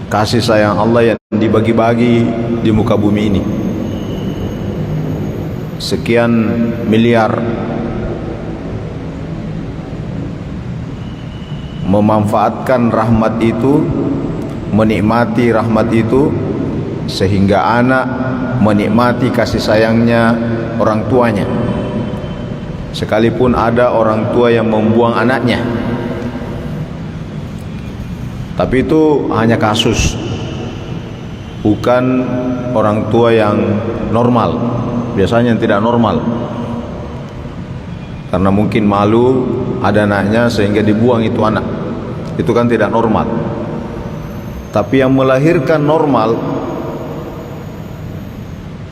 kasih sayang Allah yang dibagi-bagi di muka bumi ini. Sekian miliar memanfaatkan rahmat itu, menikmati rahmat itu, sehingga anak menikmati kasih sayangnya orang tuanya, sekalipun ada orang tua yang membuang anaknya. Tapi itu hanya kasus, bukan orang tua yang normal. Biasanya yang tidak normal, karena mungkin malu ada anaknya sehingga dibuang itu anak. Itu kan tidak normal. Tapi yang melahirkan normal,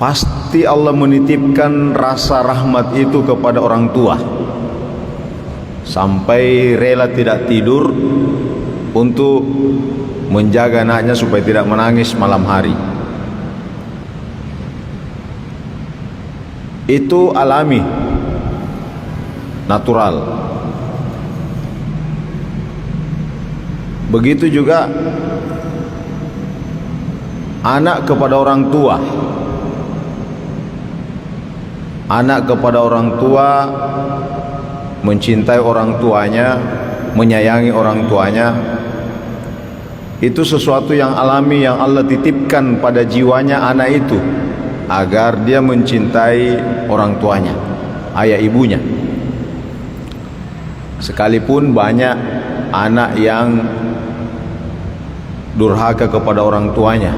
pasti Allah menitipkan rasa rahmat itu kepada orang tua, sampai rela tidak tidur untuk menjaga anaknya supaya tidak menangis malam hari. Itu alami, natural. Begitu juga anak kepada orang tua. Anak kepada orang tua mencintai orang tuanya, menyayangi orang tuanya. Itu sesuatu yang alami yang Allah titipkan pada jiwanya anak itu, agar dia mencintai orang tuanya, ayah ibunya. Sekalipun banyak anak yang durhaka kepada orang tuanya,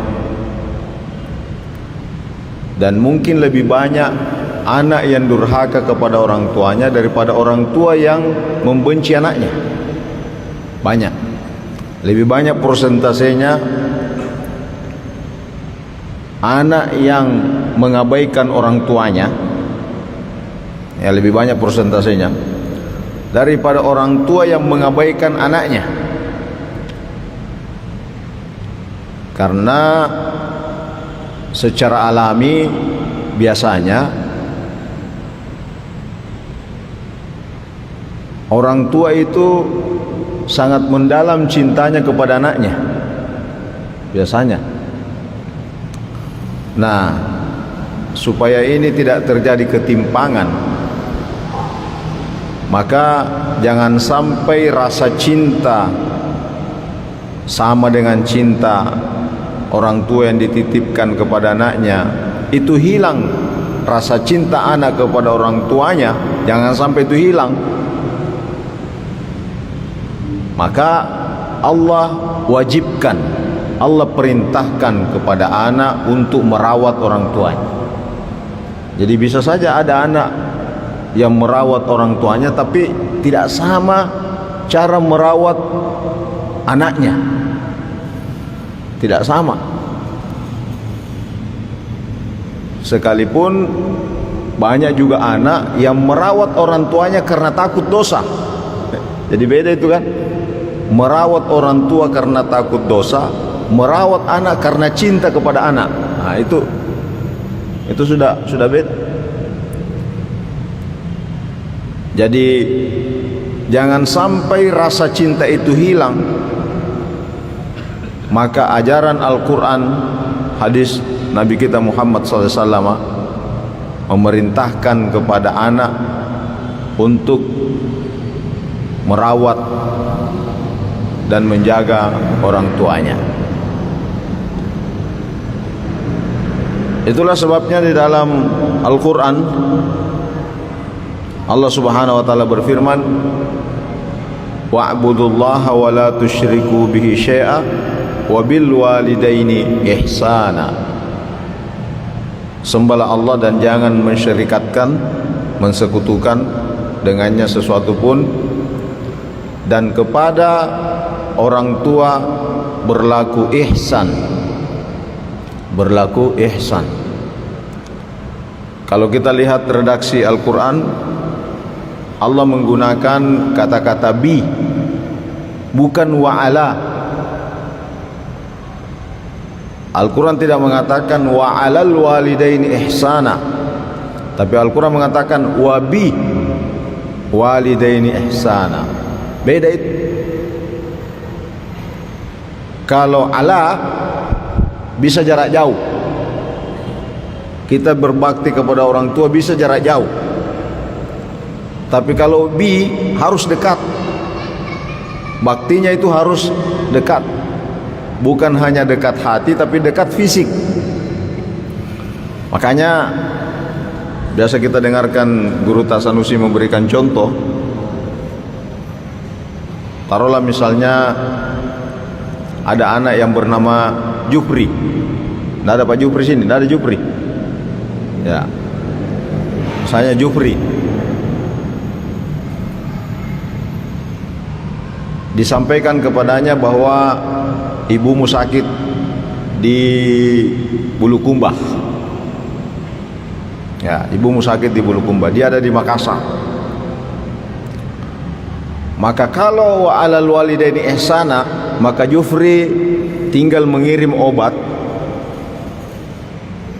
dan mungkin lebih banyak anak yang durhaka kepada orang tuanya daripada orang tua yang membenci anaknya. Banyak, lebih banyak persentasenya anak yang mengabaikan orang tuanya, ya lebih banyak persentasenya daripada orang tua yang mengabaikan anaknya. Karena secara alami biasanya orang tua itu sangat mendalam cintanya kepada anaknya, biasanya. Nah, supaya ini tidak terjadi ketimpangan, maka jangan sampai rasa cinta sama dengan cinta orang tua yang dititipkan kepada anaknya itu hilang. Rasa cinta anak kepada orang tuanya jangan sampai itu hilang. Maka Allah wajibkan, Allah perintahkan kepada anak untuk merawat orang tuanya. Jadi bisa saja ada anak yang merawat orang tuanya tapi tidak sama cara merawat anaknya, tidak sama. Sekalipun banyak juga anak yang merawat orang tuanya karena takut dosa. Jadi beda itu kan. Merawat orang tua karena takut dosa, merawat anak karena cinta kepada anak. Nah, itu sudah beda. Jadi jangan sampai rasa cinta itu hilang. Maka ajaran Al-Quran, hadis Nabi kita Muhammad SAW memerintahkan kepada anak untuk merawat dan menjaga orang tuanya. Itulah sebabnya di dalam Al-Quran Allah Subhanahu wa ta'ala berfirman, wa'budullaha wa la tusyriku bihi syai'a wa bil walidaini ihsana. Sembahlah Allah dan jangan mensyirikatkan, mensekutukan dengannya sesuatu pun, dan kepada orang tua berlaku ihsan. Berlaku ihsan. Kalau kita lihat redaksi Al-Quran, Allah menggunakan kata-kata bi, bukan wa'ala. Al-Quran tidak mengatakan wa'alal walidaini ihsana, tapi Al-Quran mengatakan wabi walidaini ihsana. Beda itu. Kalau ala bisa jarak jauh, kita berbakti kepada orang tua bisa jarak jauh. Tapi kalau bi harus dekat, baktinya itu harus dekat, bukan hanya dekat hati tapi dekat fisik. Makanya biasa kita dengarkan Guru Tasanusi memberikan contoh. Taruhlah misalnya ada anak yang bernama Jupri. Tidak ada Pak Jupri sini, tidak ada Jupri. Ya, misalnya Jupri. Disampaikan kepadanya bahwa ibumu sakit di Bulukumba. Ya, ibumu sakit di Bulukumba. Dia ada di Makassar. Maka kalau wa alal walidaini ihsana, maka Jufri tinggal mengirim obat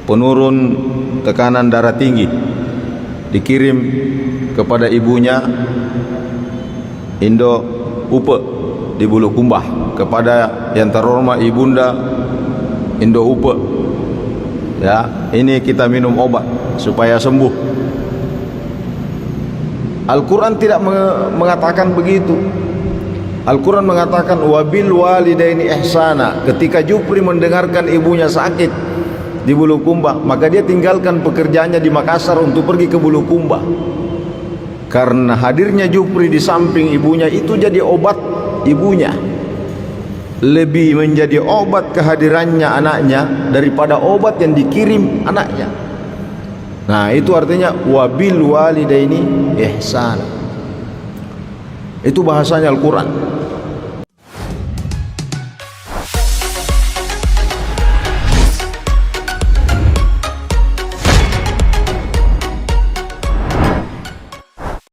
penurun tekanan darah tinggi, dikirim kepada ibunya Indo Upe di Bulukumba, kepada yang terhormat ibunda Indo Upe. Ya, ini kita minum obat supaya sembuh. Al-Quran tidak mengatakan begitu. Al-Quran mengatakan wabil walidaini ihsana. Ketika Jupri mendengarkan ibunya sakit di Bulukumba, maka dia tinggalkan pekerjaannya di Makassar untuk pergi ke Bulukumba. Karena hadirnya Jupri di samping ibunya itu jadi obat ibunya. Lebih menjadi obat kehadirannya anaknya daripada obat yang dikirim anaknya. Nah, itu artinya wabil walidaini ihsana. Itu bahasanya Al-Quran.